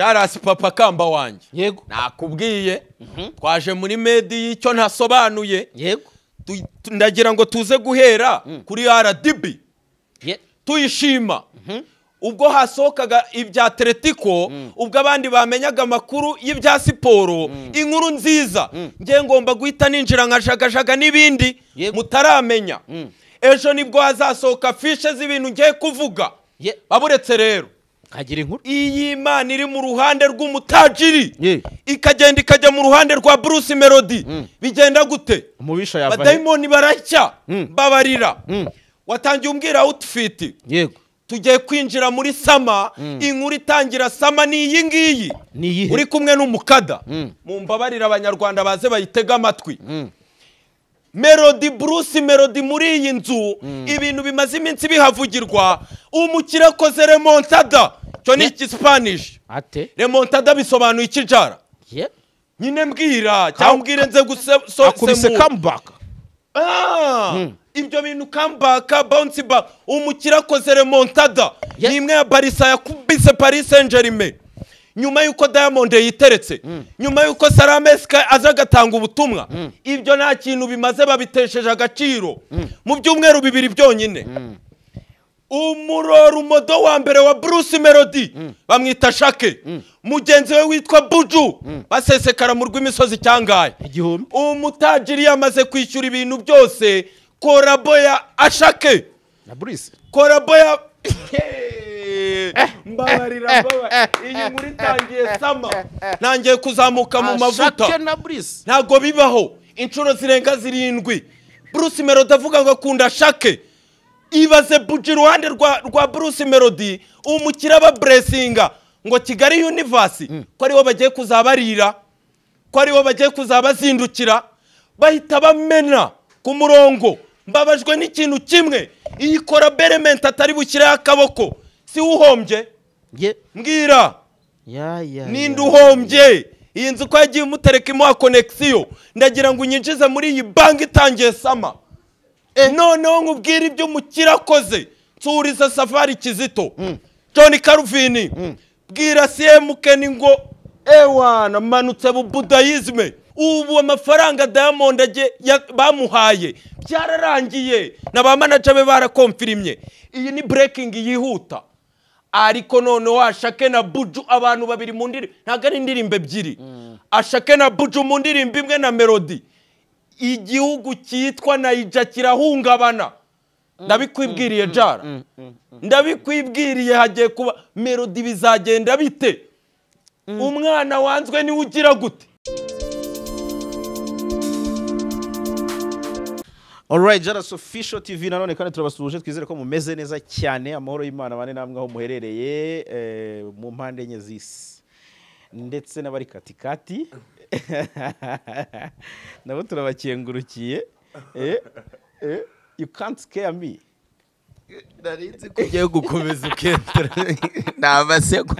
Charles Papa Kamba wanjye yego nakubwiye twaje muri medi y'icyo ntasobanuye yego ndagira ngo tuze guhera kuri RDB tuyishima ubwo hasokaga ibya Atletico ubwo abandi bamenyaga makuru y'ibya siporo inkuru nziza ngiye ngomba guhita ninjira nkashagajaga nibindi mutaramenya ejo nibwo hazasoka fishe z'ibintu ngiye kuvuga baburetse rero kagira inkuru iyi Imana iri mu ruhande rw'umutajiri ikagenda ikajya mu ruhande rwa Bruce Melody bigenda gute umubisha yava badaimoni baracya babarira watangiye umbwira outfit yego tugiye kwinjira muri sama inkuru itangira sama ni iyi ngiyi uri kumwe n'umukada mumbabarira abanyarwanda baze bayitega amatwi Melody Bruce Melody muri iyi nzu ibintu bimaze iminsi bihavugirwa umukire koze remontada cyo ni Spanish ate remontada bisobanuye ikijara nyine mbwira cyangwa mbwire nze akubise comeback ibyo bintu comeback bounce back umukire koze remontada nimwe ya Barca yakubise Paris Saint-Germain nyuma yuko Diamond yiteretse nyuma yuko Sarameska azagatanga ubutumwa ibyo nta kintu bimaze babitesheje agaciro mu byumweru bibiri byonyine umuroro umodo wa mbere wa Bruce Melody bamwita Shake mugenzi we witwa Buju basesekara mu rw'imisozi cyangaye umutajiri yamaze kwishyura ibintu byose korabo ya Ashake na Bruce korabo ya mbabarira iyi nkuru itangiye sama nangiye kuzamuka mu mavuta ntago bibaho inshuro zirenga 7 Bruce Melody avuga ngo akunda Shake ibaze Buji ruhande rwa Bruce Melody umukira ba blessinga ngo Kigali Universe ko ariho bagiye kuzabarira ko ariho bagiye kuzabazindukira bahita bamena ku murongo mbabajwe n'ikintu kimwe iyi collaboration atari bukire akaboko si uhombye mbwira ninde uhombye iyi nzu ko yagiye umutereka imuha connection ndagira ngo unyinjize muri iyi bank itangiye sama noneho nkubwira ibyo umukira akoze nsuriza Safari Kizito John Calvin bwira CMK ngo ewana manutse bu Buddhism ubu amafaranga Diamond bamuhaye byararangiye na ba manager be barakonfirimye iyi ni breaking yihuta ariko none washake na Buju abantu babiri mu ndiri ntago ari indirimbo ebyiri Ashake na Buju mu ndirimbo imwe na Melody igihugu cyitwa Naija kirahungabana ndabikwibwiriye jara ndabikwibwiriye hagiye kuba Melody bizagenda bite umwana wanzwe ni ugira gute Alright, Jaras Official TV nanone kandi turabasuje twizere ko mumeze neza cyane amahoro y'Imana bane namwe aho muherereye mu mpande enye z'isi ndetse n'abari katikati nabo turabakengurukiye you can't scare me narinzi ko ugiye gukomeza ukentera nabasego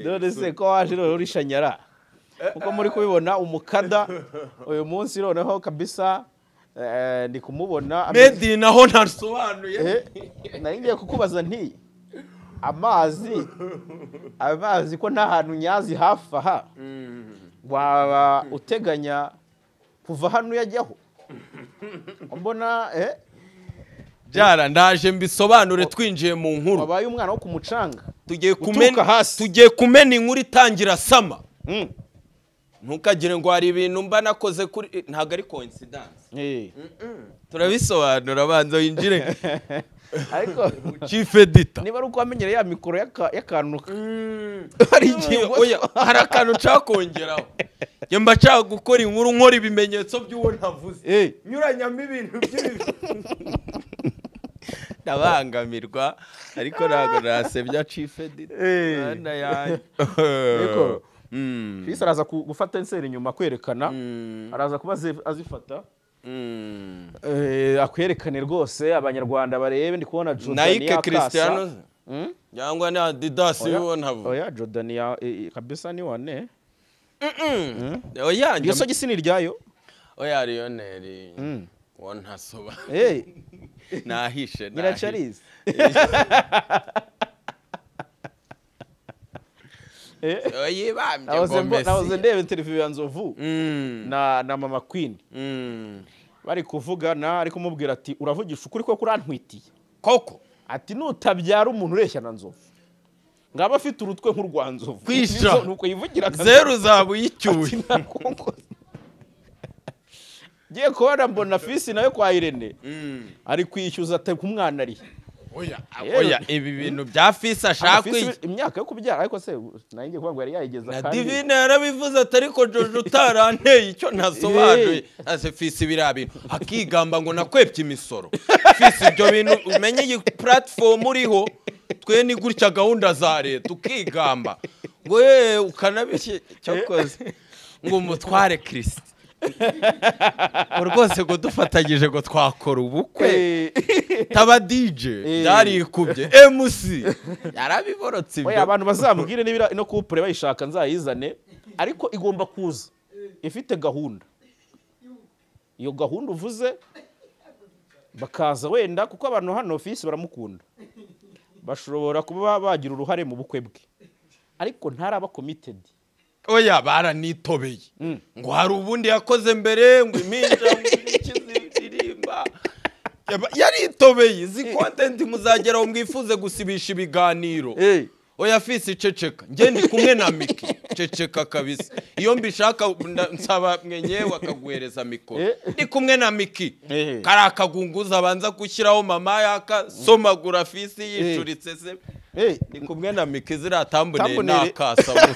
none se ko waje rero urishanyara uko muri kubibona umukada uyu munsi noneho kabisa ndi kumubona medi naho ntasobanuye naringiye kukubaza nti amazi ko nta hantu nyazi hafi aha waba uteganya kuva hano yajyaho mbona jara ndaje mbisobanure twinjiye mu nkuru wabaye umwana wo kumucanga tugiye kumena inkuru itangira sama ntukagire ngo hari ibintu mba nakoze kuri ntago ari coincidence turabisobanura abanza winjire ariko chief editor niba uko wamenyere ya mikoro y'akantu hari akantu cakongeraho je mba caka gukora inkuru nkora ibimenyetso by'uwo ntavuze nyuranyamo ibintu by'ibintu ndabangamirwa ariko ntago nasebya chief editor bana yayo ariko Fils araza gufata inseri inyuma kwerekana araza kuba azifata akwerekane rwose abanyarwanda barebe ndi kubona Jordan Nike Cristiano yangwa na Adidas ubona abo oya Jordan ya kabisa ni wane oya iyo sogisi ni ryayo oya Lionel wona soba nahishe Nyiracharize yibambye ngo Messi nahoze ndeba interview ya Nzovu na Mama Queen bari kuvugana ari kumubwira ati uravugisha ukuri ko kurantwitiye koko ati nutabyara umuntu ureshya na Nzovu ngaba afite urutwe nk'urwa Nzovu kwisha nuko yivugira zero zabu yicyuye giye kubona mbona Fisi nawe kwa Irene ari kwishyuza ate ku mwana ari oya ibi bintu bya Fisi ashaka imyaka yo kubyara ariko se nanjye kuvuga ngo yari yayigeza kandi na Divine yarabivuze atari ko Jojo utaranteye icyo nasobanuye ase Fisi birabintu akigamba ngo nakwepye imisoro Fisi ibyo bintu umenye iyi platform uriho twe ni gutya gahunda za leta ukigamba ngo ukanabishye cyakoze ngo umutware Kristo rwose ngo dufatagije ngo twakora ubukwe taba DJ yarikubye MC yarabiborotse ibyo abantu bazamubwire nibira no couple bayishaka nzayizane ariko igomba kuza ifite gahunda iyo gahunda uvuze bakaza wenda kuko abantu hano office baramukunda bashobora kuba bagira uruhare mu bukwe bwe ariko ntaraba committed oya baranitobeye ngo hari ubundi yakoze mbere ngo iminja ikiziririmba yaritobeye izi content muzageraho mwifuze gusibisha ibiganiro oya Fisi ceceka nge ndi kumwe na Miki ceceka kabisa iyo mbishaka nsaba mwenyewe akaguhereza mikoro ndi kumwe na Miki kari akagunguza abanza gushyiraho mama yaka somagura Fisi yicuritse se ndi kumwe na Miki ziratambune nakasa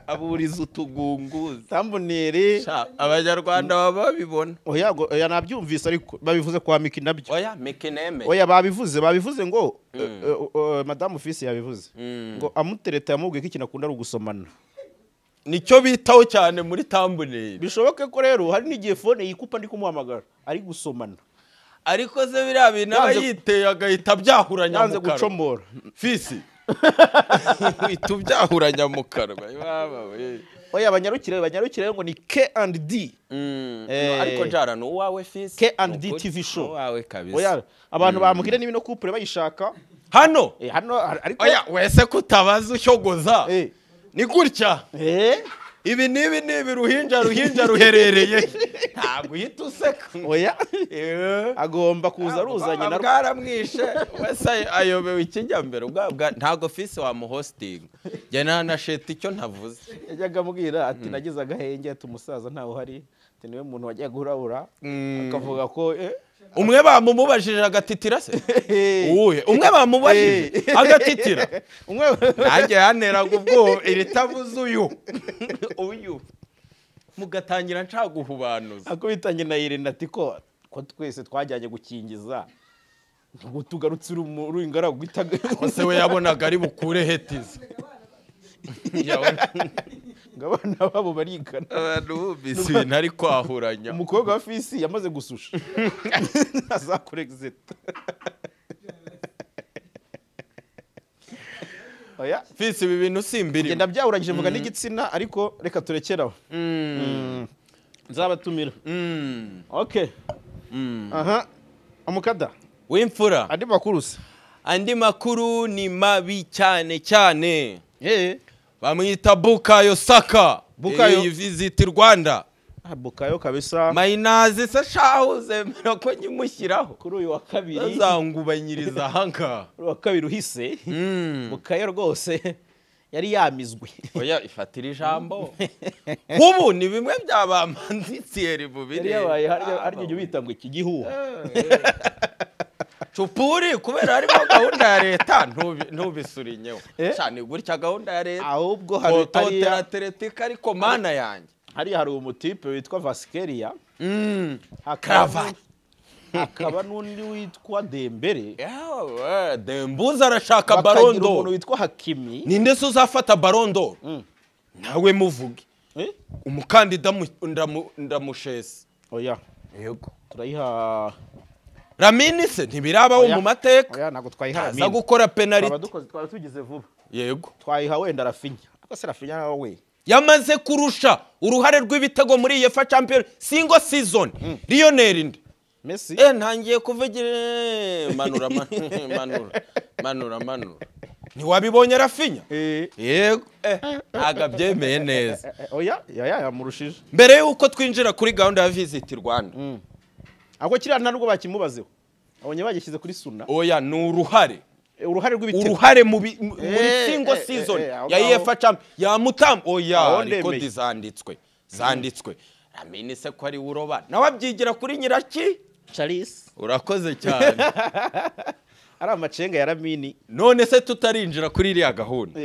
aburiza utugunguza tambunere abanyarwanda baba babibona oya nabyumvise ariko babivuze kwa Miki nabyo oya Miki neme oya babivuze ngo Madame Fisi yabivuze ngo amutereta yamubwiye ko ikintu akunda ari ugusomana nicyo bitaho cyane muri tambunere bishoboke ko rero hari n'igihe phone yikupa ndi kumuhamagara ari gusomana ariko se biriya bintu aba yiteye agahita byahuranya yanze gucomora Fisi tubyahuranya mu kanwa oya banyarukire ngo ni K&D ariko jara no wawe Fisi K&D TV show wawe kabisa oya abantu bamubwire n'ibino couple bayishaka hano ariko oya wese kutabaza ushogoza ni gutya ibi nibi ruhinja ruherereye ntabwo uhita useka oya agomba kuza ruzanye na bwaramwishe wese ayobewe ikijyambere ntabwo Fisi wa muhosting njye nanasheta icyo ntavuze yajyaga ambwira ati nagize agahenge ati umusaza ntawe uhari ati niwe muntu wagiye guhurabura akavuga ko umwe bamumubajije agatitira se uwuhe umwe bamubajije agatitira nanjye yaneraga ubwo iritavuze uyu mugatangira ncaguhubanuza akubitanye na Irene ati ko twese twajyanye gukingiza ngo tugarutse ingaragu itaga se we yabonaga ari bukure hetize ngabana babo barigana abantu bisi ibintu ari kwahuranya umukobwa wa Fisi yamaze gususha azakora exit oya Fisi ibi bintu simbiri ngenda byahuranyije mvuga n'igitsina ariko reka turekeraho nzabatumira okay aha amukada w'imfura andi makuru ni mabi cyane bamwita Bukayo Saka Bukayo visit Rwanda Bukayo kabisa Mayinazi se shahuze mera ko nyimushyiraho kuri uyu wa kabiri azangubanyiriza hanka wa kabiri uhise Bukayo rwose yari yamizwe oya ifatira ijambo kubu ni bimwe byabamanditsiyeri bubiri yari ari igihe bita ngo iki gihuha Chupuri kubera harimo gahunda ya leta ntubisurinyeho cyane gutya gahunda ya leta ahubwo hari atletika ariko mana yanjye hari umutipe witwa Vaskeria hakaba n'undi witwa Dembele Dembuza arashaka Ballon d'Or umuntu witwa Hakimi ninde se uzafata Ballon d'Or nawe muvuge umukandida ndamushese oya yego turayiha Lamine se ntibirabaho mu mateka oya nago twayiha za gukora penalty twaba tugize vuba yego twayiha wenda Rafinha ariko se Rafinha nawe yamaze kurusha uruhare rw'ibitego muri UEFA Champions single season Lionel inde Messi ntangiye kuvugira manura ntiwabibonye Rafinha yego ntabwo abyemeye neza oya yamurushije mbere y'uko twinjira kuri gahunda ya Visit Rwanda ahubwo kiriya nta nubwo bakimubazeho abonye bagishyize kuri Suna oya ni uruhare rw'ibitego uruhare muri single season ya UEFA Champions ya Mutam oya ariko zanditswe Lamine se ko ari uroba nawe abyigira kuri nyiraki Charles urakoze cyane ari amacenga ya Lamine none se tutarinjira kuri iriya gahunda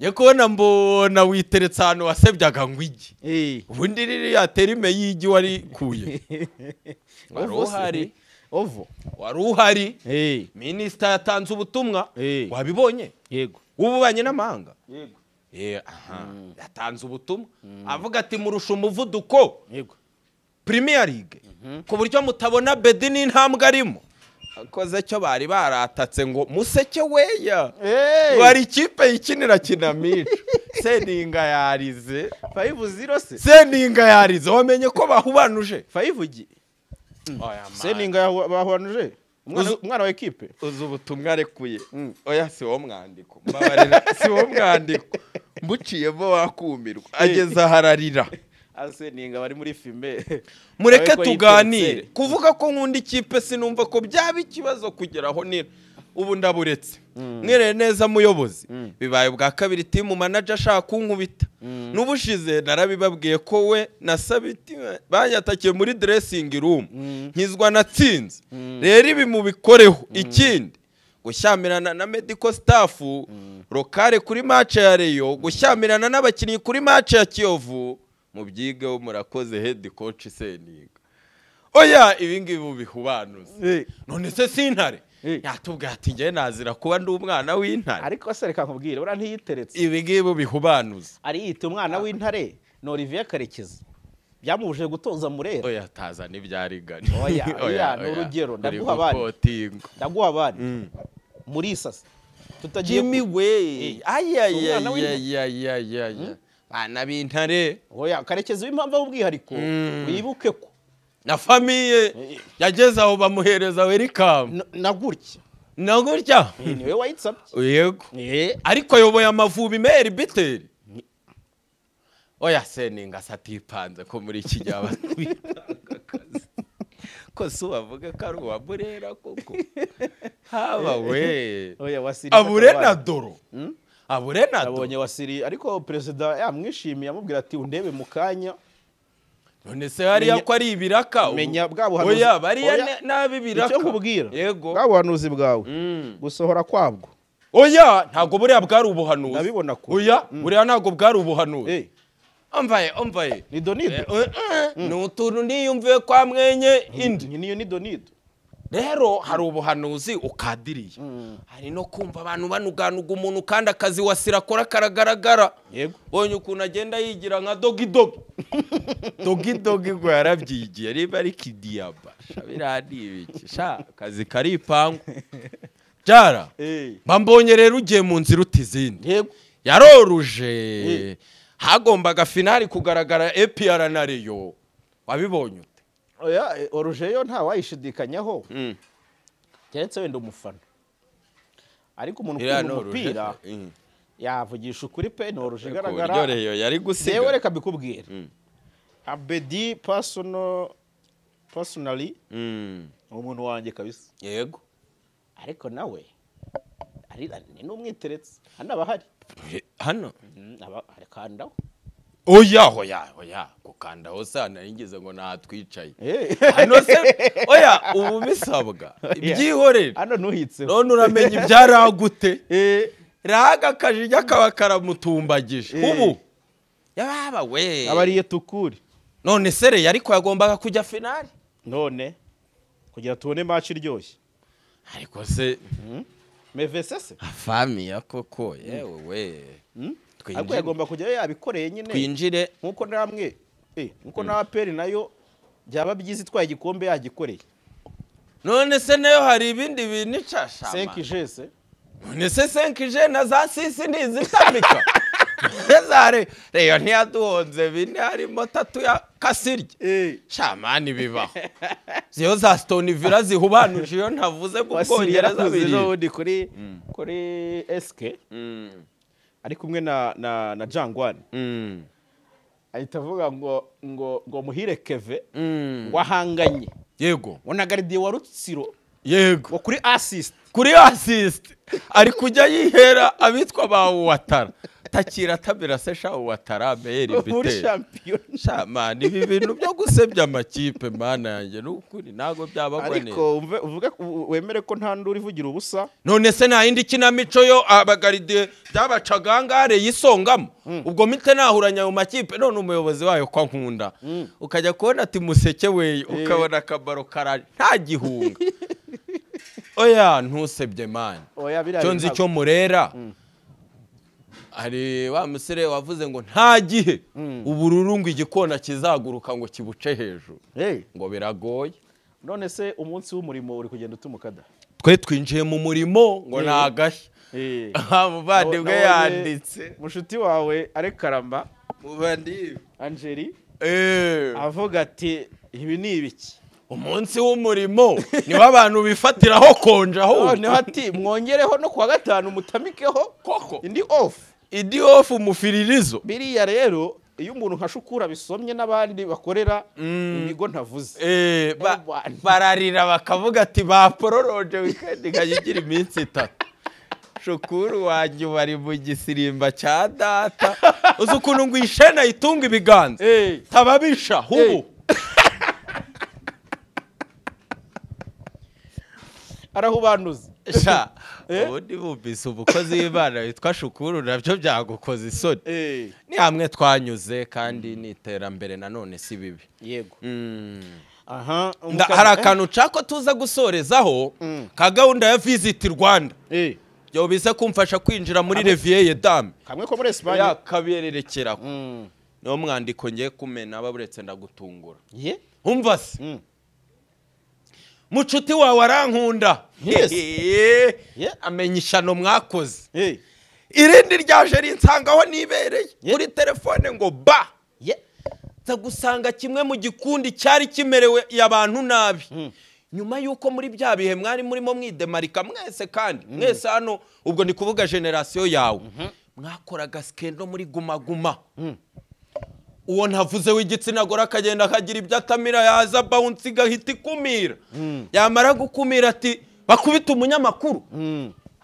ye kubona mbona witeretse ahantu wasebyaga ngo igi ubundi ririya terime y'igi wari kuye wari uhari minisita yatanze ubutumwa wabibonye yego w'ububanyi n'amahanga yatanze ubutumwa avuga ati murusha umuvuduko Premier League ku buryo mutabona Bedi n'intambwe arimo akoze cyo bari baratatse ngo museke weya bari ikipe yikinira kinamico Seninga yarize 5-0 se Seninga yarize wamenye ko bahubanuje 5G Seninga bahubanuje umwana wa equipe uzi ubutumwa arekuye oya si wo mwandiko mbabarira si wo mwandiko mbuciyemo wakumirwa ageza hararira Seninga bari muri filme mureke tuganire kuvuga ko nkunda ikipe sinumva ko byaba ikibazo kugeraho nira ubu ndaburetse mwere neza muyobozi bibaye bwa kabiri team manager ashaka kunkubita n'ubushize narabibabwiye ko we na Sabiti banyatakiye muri dressing room nkizwa natsinze rero ibi mubikoreho ikindi gushyamirana na medical staff lokale kuri match ya Rayon gushyamirana n'abakinnyi kuri match ya Kiyovu mubyigeho murakoze head coach Seninga oya ibingibi bubihubanuze none se sintare yatubwiye ati ngiye nazira kuba ndi umwana w'intare ariko se reka nkubwire ura ntiyiteretse ibingibi bihubanuze ari yite umwana w'intare no Olivier Karekezi byamubuje gutoza Murera oya taza n'ibyarigani oya n'urugero ndaguha abandi muri isasa tutagiye Jimmy we ayayayayayaya bana b'intare oya Karekezi w'impamvu y'ubwihariko wibuke ko na famiye yageze aho bamuhereza welcome na gutya niwe wayitsabye yego ariko yoboye Amavubi Meri Biteri oya Seninga satipanze ko muri iki gihe abatwitakazi ko so bavuga ko ari uwa Burera koko haba we oya Wasiri Aburena Doro Aburena abonye Wasiri ariko president yamwishimiye amubwira ati undebe mu kanya none se hariya ko ari ibiraka menya bwabuhanuzi oya bariya nabi biraka icyo nkubwira yego bwabuhanuzi bwawe gusohora kwabwo oya ntago buriya bwari ubuhanuzi ndabibona ko oya buriya ntago bwari ubuhanuzi amvaye ni donido ni utuntu niyumviye kwa mwenye indi niyo ni donido rero hari ubuhanuzi ukadiriye hari no kumva abantu banuganuga umuntu kandi akazi Wasira akora karagaragara yego bonye ukuntu agenda yigira nka dogi ngo yarabyigiye riba ari kidiyaba shabirani ibiki sha akazi karipangwa jara mbambonye rero ugiye mu nzira utizindi yego yaroruje hagombaga finali kugaragara APR na Rayon wabibonye oya orujeyo nta wayishidikanyaho cyeretse wenda umufana ariko umuntu ukunda umupira yavugisha ukuri pe no oruje garagara uryo Rayon yari gusiga yewe reka bikubwira Abedi personally umuntu wanjye kabisa yego ariko nawe ari n'umwiteretse hano abahari hano kandaho oya gukanda hose naringize ngo natwicaye hano se oya ubu bisabwa ibyihorere hano nuhitse none uramenya ibyaragute raga kajija kaba karamutumbagije ubu yababa we abariye tukuri none sere ariko yagombaga kujya finali none kugira tubone match iryoshye ariko se mevesese afami yakoko yewe we ariko yagomba kujya yabikoreye nyine twinjire nkuko namwe nkuko na aperi nayo byaba byizi twaye igikombe yagikoreye none se nayo hari ibindi bintu icashama 5G se none se 5G na za sisi ndizitamika zare reyo ntiyaduhonze bine harimo 3 ya Kasirye shamani bibaho ziyo za Stone Villa zihubanuje iyo ntavuze ku Bwongereza biri kuri SK ari kumwe na Jangwani ahita avuga ngo Muhire Keve wahanganye yego ona Gardie wa Rutsiro yego kuri assist ari kujya yihera abitwa ba Watara takira tabira se sha Watara meri bite shamani ibi bintu byo gusebya amakipe mana yanjye n'ukuri nago byabagwa neza ariko uvuge wemere ko nta nduri vugira ubusa none se nta indi kinamico yo abagaride byabacagangare yisongamo ubwo mite nahuranya mu makipe none umuyobozi wayo kwa nkunda ukajya kubona ati Museke we ukabona akabaro karaje nta gihunga oya ntusebye man cyo nzi cyo Murera ari wa musire wavuze ngo nta gihe ubururu ngo igikona kizaguruka ngo kibuce hejuru ngo biragoye none se umunsi w'umurimo uri kugenda utumukada twe twinjiye mu murimo ngo nagashya muvandimwe yanditse mushuti wawe ari Karamba muvandi Angeli avuga ati ibi ni ibiki umunsi w'umurimo niho abantu bifatiraho konja ho niho ati mwongereho no kuwa gatanu mutamikeho koko indi off umufiririzo biriya rero iyo umuntu nka Shukura bisomye n'abandi bakorera imigo ntavuze bararira bakavuga ati bapororoje weekend ngayigira iminsi 3 Shukuru wanjye bari mu gisirimba cya data uzi ukuntu ngo ishena itunga ibiganza tababisha hubu arahubanuza ubundi bumvise umukozi w'Imana witwa Shukuru nabyo byagukoze isoni ni hamwe twanyuze kandi n'iterambere nanone si bibi yego hari akantu cako tuza gusorezaho ka gahunda ya Visit Rwanda byo bize kumfasha kwinjira muri Riviere Dame kamwe ko muri Espagne kabererekera no mwandiko ngiye kumena ababuretse ndagutungura umva se mucuti wawe arankunda amenya ishano mwakoze irindi ryaje rinsangaho nibereye kuri telefone ngo ba nza gusanga kimwe mu gikundi cyari kimerewe y'abantu nabi nyuma yuko muri bya bihe mwari murimo mwidemarika mwese kandi mwese hano ubwo ni kuvuga generation yawe mwakoraga skendo muri guma uwo ntavuze w'igitsina gore akagenda akagira ibyo atamira yaza bounce gahita ikumira yamara gukumira ati bakubita umunyamakuru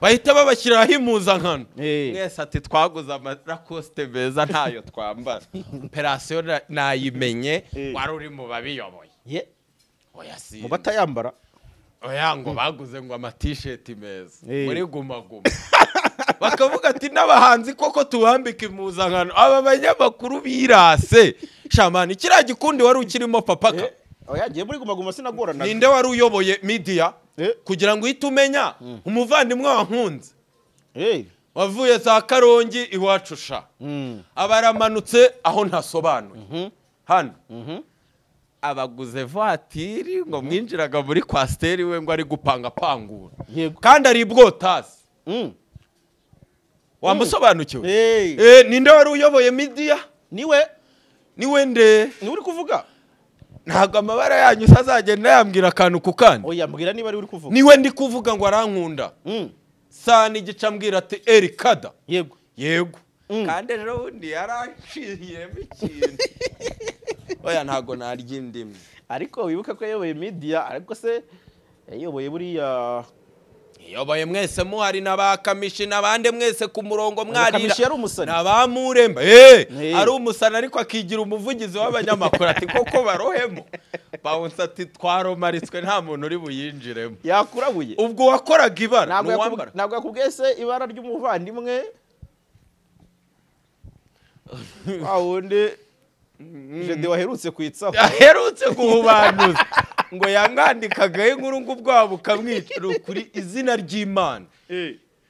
bahita babashyiraho impuzankano mwese ati twaguze amarakoste beza ntayo twambara operation nayimenye wari uri mu babiyoboye oya si mu batayambara oya ngo baguze ngo ama t-shirt meza muri guma bakavuga ati n'abahanzi koko tubambika impuzankano aba banyamakuru birase shamani kiriya gikundi wari ukirimo papaka oya ngiye muri guma sinagorana ninde wari uyoboye media kugira ngo uhite umenya umuvandimwe wankunze wavuye za Karongi iwacu sha abaramanutse aho ntasobanuye hano abaguze voitire ngo mwinjiraga muri kwasteri we ngo ari gupanga pangura kandi ari bwotasi wamusobanukiwe ninde wari uyoboye media niwe nde ni uri kuvuga ntago amabara yanyu sazagenda yambwira akantu ku kandi oya mbwira niba ari uri kuvuga niwe ndi kuvuga ngo arankunda sani gica mbwira ati Erikada yego kandi ejo bundi yaraciyemo ikintu oya ntago narya indimi ariko wibuka ko yayoboye media ariko se yayoboye buriya yobaye mwese muhari n'abakamishi n'abande mwese ku murongo mwarira kamishi yari umusana n'abamuremba ari umusana ariko akigira umuvugizi w'abanyamakuru ati koko barohemo bounce ati twaromaritswe nta muntu uri buyinjiremo yakurabuye ubwo wakoraga ibara ntabwo yakubwiye se ibara ry'umuvandimwe awundi jede waherutse kwitsaho yaherutse guhubanuza ngo yangandikaga inkuru ngo ubwabo bukamwicira kuri izina ry'Imana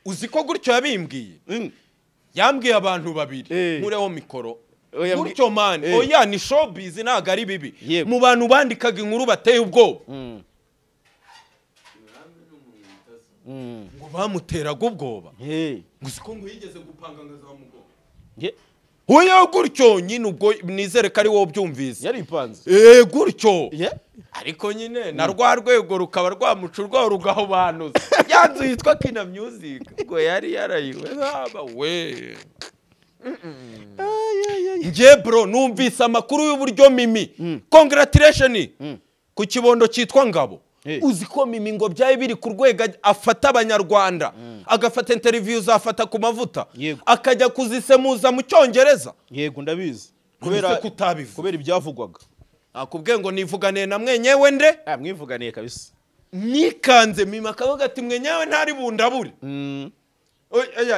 uzi ko gutyo yabimbwiye yambwiye abantu babiri mureho mikoro gutyo man oya ni showbiz ntago ari bibi mu bantu bandikaga inkuru bateye ubwoba ngo bamuteraga ubwoba ngo siko ngo yigeze gupanga ngaza mugo Huyo gutyo nyine ubwo nizere ko ari wowe byumvise. Yaripanze. Gutyo. Ariko nyine na rwa rwego rukaba rwamucurwa rugahobanuza. Yanzu yitwa Kina Music. Ngo yari yarayiwe haba we. Nje bro numvise amakuru y'uburyo Mimi. Congratulations. Ku kibondo cyitwa Ngabo. Uzi ko Mimi ngo byaye biri ku rwego afata abanyarwanda agafata interviews afata ku mavuta akajya kuzisemuza mu cyongereza. Yego ndabizi kubera ibyavugwaga. Akubwiye ngo nivuganiye na mwenyewe nde? Mwivuganiye kabisa. Nikanze Mimi akavuga ati mwenyewe ntari bundabure.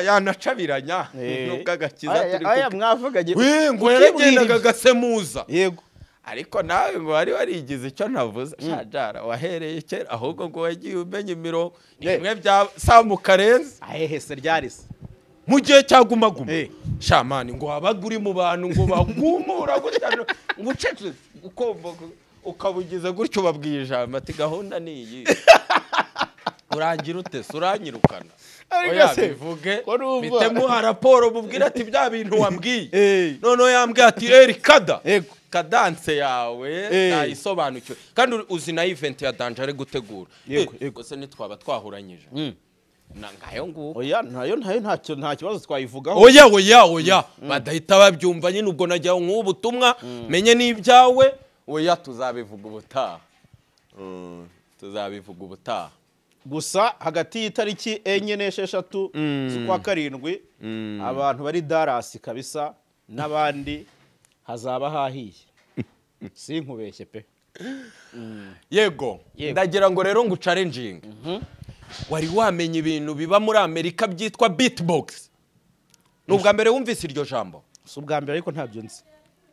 Yanacabiranya nubwo agakiza turi aya mwavuganye ngo yaragendaga gasemuza. Yego ariko nawe ngo wari warigize icyo navuze shajara wahereye kera ahubwo ngo wagiye umenya imirongo nimwe bya Samu Karenzi ahehese ryarise mu gihe cyagumaguma shamani ngo wabaguri mu bantu ngo bagumura gutya ngo ucece ukomba ukabugize gutyo babwiye ijambo ati gahunda ni iyi urangira ute suranyirukana oya bivuge bitemu raporo mubwira ati bya bintu wambwiye none yambwiye ati Erikada kadanse yawe nayisobanukiwe kandi uzi na event ya Danger gutegura yego se nitwaba twahuranyije nangayo nguko oya nayo nta kibazo twayivugaho oya badahita babyumva nyine ubwo najya nk'ubutumwa menye n'ibyawe oya tuzabivuga ubutaha gusa hagati y'itariki 4 n'esheshatu z'ukwa karindwi abantu bari Dallas kabisa n'abandi hazaba hahiye sinkubeshye pe yego ndagira ngo rero ngo challenging wari wamenye ibintu biba muri Amerika byitwa beatbox nubwa mbere wumvise iryo jambo si ubwa mbere ariko ntabyo nzi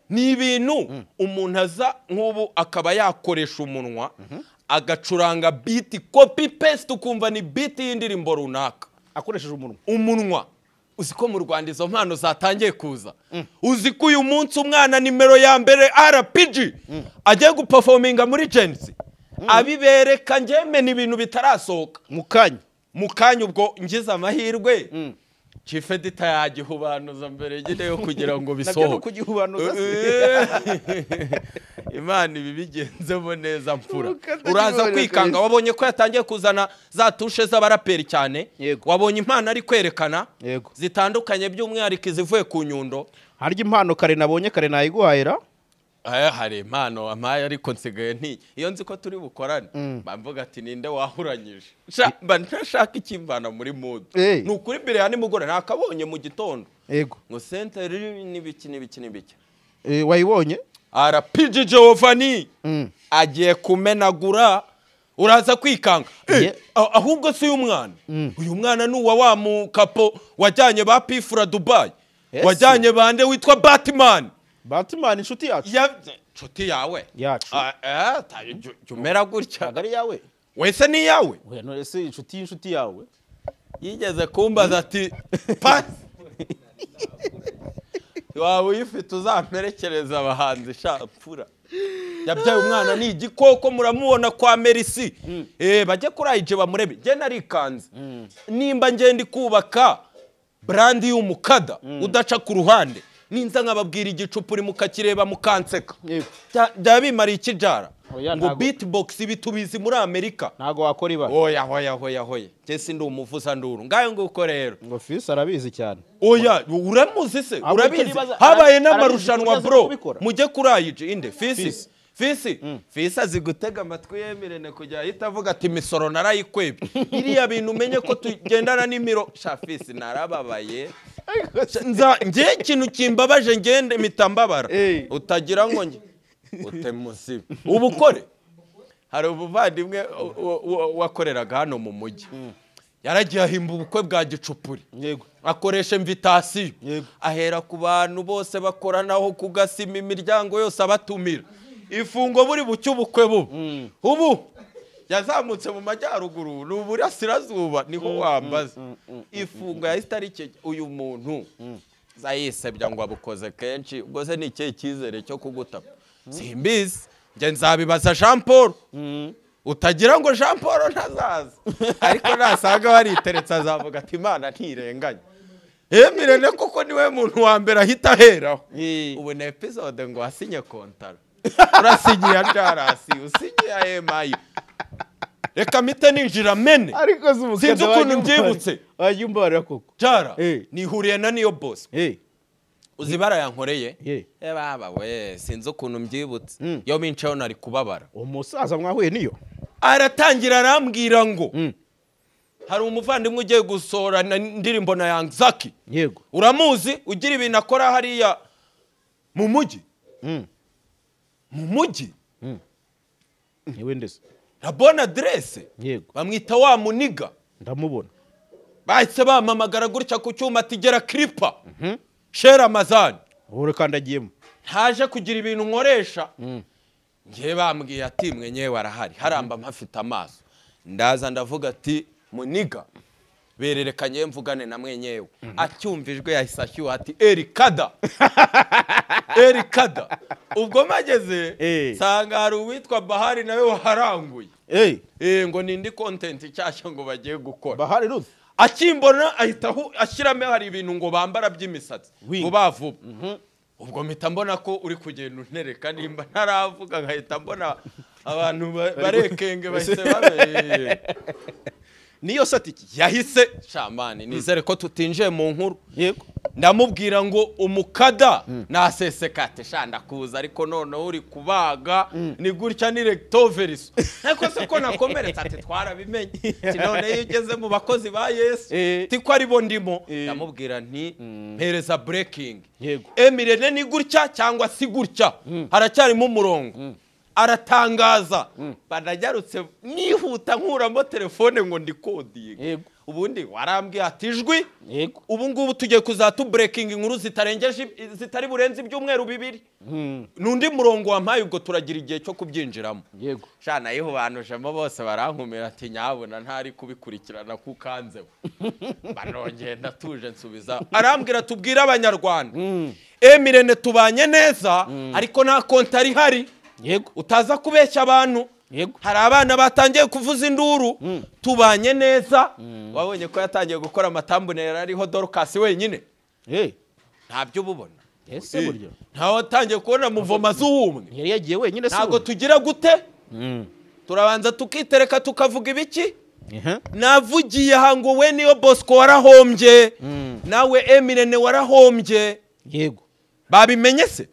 ni ibintu umuntu aza nk'ubu akaba yakoresha umunwa agacuranga beat copy paste ukumva ni beat y'indirimbo runaka akoresheje umunwa uzi ko mu Rwanda izo mpano zatangiye kuza uzi ko uyu munsi umwana nimero ya mbere RPG agiye guperforminga muri Genzi abibereka njeme n'ibintu bitarasohoka mu kanya ubwo ngize amahirwe Chief Editor yagihubanuza mbere gine yo kugira ngo bisohoke Imana ibi bigenzemo neza mfura uraza kwikanga wabonye ko yatangiye kuzana za tushe z'abaraperi cyane wabonye impano ari kwerekana zitandukanye by'umwihariko zivuye ku Nyundo harya impano kare nabonye kare nayiguhahira hari impano amaye ariko nsigaye nti iyo nzi ko turi bukorane bamvuga ati ninde wahuranyije mba ntashaka ikimbana muri mood nukuri mbere ya nimugore nakabonye mu gitondo ngo center n'ibiki wayibonye RPG Giovanni agiye kumenagura uraza kwikanga ahubwo si uyu mwana nuwa wa mukapo wajyanye ba Pifura Dubai wajyanye bande witwa Batman inshuti yacu inshuti yawe jumera gutya agari yawe wese ni yawe oya none se inshuti yawe yigeze kumbaza ati pass wawe uyifite uzamperekereza abahanzi shapfura yabyaye umwana ni igikoko muramubona kwa Mercy bajye kurayije bamurebe je narikanze nimba ngende kubaka brand y'umukada udaca ku ruhande ninza nkababwira igicupuri mukakireba mukanseka byabimara ikijara ngo beatbox bitubizi muri Amerika nago wakora iba oya Jesse ndi umuvuza nduru ngayo nguko rero ngo Fils arabizi cyane oya uramuzi se urabizi habaye n'amarushanwa bro mujye kurayije inde Fils azigutega amatwi yemerene kujya itavuga ati misoro narayikwebye iriya bintu umenye ko tugendana n'imiro sha Fils narababaye nge ikintu kimbabaje ngende mitambabara utagira ngo nge utemusibe ubukore hari ubuvandimwe wakoreraga hano mu mujyi yaragiye ahimba ubukwe bwa gicupuri akoresha invitation ahera ku bantu bose bakoranaho kugasima imiryango yose abatumira ifungo buri bucyo ubukwe ubu yazamutse mu majyaruguru n'uburasirazuba niho wambaza ifungo ya itariki uyu muntu zayisebya ngo abukoze kenshi ubwo se ni ikihe cyizere cyo kugutapa simbizi nge nzabibaza Jean Paul utagira ngo Jean Paul ntazaza ariko nasanga wariteretse azavuga ati Imana ntirenganya Emirene koko niwe muntu wa mbere ahita aheraho. Ubu na episode ngo wasinye kontara. Urasinyiye Jarasi, usinyiye Emayi. Reka mite ninjira mene. Ariko sinzi ukuntu mbyibutse. Wajyumbara koko. Jara, nihuriye na niyo boss. Uzibara yankoreye? Baba we, sinzi ukuntu mbyibutse. Yo mincaho nari kubabara. Umusaza mwahuye niyo. Aratangira arambwira ngo hari umuvandimwe ugiye gusora indirimbo na Young Zaki. Yego. Uramuzi ugira ibintu akora hariya mu mujyi. Mu mujyi. Niwe ndese. Rabona adresse. Yego. Bamwita wa muniga. Ndamubona. Bahise bamamagara gutya ku cyuma tigera clipper. Share Amazon. Ure kandagiyemo. Ntaje kugira ibintu nkoresha. Ngiye bambwiye ati mwe nyewe arahari. Haramba mpafite amaso. Ndaza ndavuga ati muniga. Bererekanye mvugane na mwenyewe. Acyumvijwe yahise ashyuha ati Erikada. Erikada. Ubwo mageze sanga hari uwitwa Bahari nawe waharanguye. Ngo nindi content cyashya ngo bagiye gukora. Bahari Ruth. Akimbona ahita ashyiramo hari ibintu ngo bambara by'imisatsi. Ngo bavuba. Ubwo mpita mbona ko uri kugenda untereka nimba ntaravuga ngahita mbona abantu barekenge bahise babe. Niyo satiki yahise shamani nizere ko tutinjiye mu nkuru. Yego. Ndamubwira ngo umukada nasesekate shanda kuza ariko none uri kubaga ni gutya ni rectoveris. Ariko se ko nakomeretse ati twarabimenye. None yigeze mu bakozi ba Yesu tiko ari bo ndimo. Ndamubwira nti mpereza breaking. Yego. Emirene ni gutya cyangwa si gutya. Haracyari mu murongo. Aratangaza banagarutse nihuta nkuramo telefone ngo ndikodiye. Ubundi warambwiye ati ijwi ubu ngubu tugiye kuzatu breaking inkuru zitarengeje zitari burenze ibyumweru 2 nundi murongo wampaye ubwo turagira igihe cyo kubyinjiramo. Yego. Shana yeho banujemo bose barankumira ati nyabona ntari kubikurikirana kukanzeho. Banongeye ndatuje nsubiza arambwira tubwira abanyarwanda Emirene tubanye neza ariko nta konti ari hari. Yego. Utaza kubeshya abantu. Yego. Hari abana batangiye kuvuza induru tubanye neza. Wabonye ko yatangiye gukora amatambunera ariho Dorcas wenyine. Ntabyo bubona. Ese buryo. Ntaho atangiye kubona muvoma z'uwumwe. Yari yagiye wenyine se. Ntago tugira gute? Turabanza tukitereka tukavuga ibiki? Navugiye hango we niyo Bosco warahombye. Nawe Emirene warahombye. Yego. Babimenye se?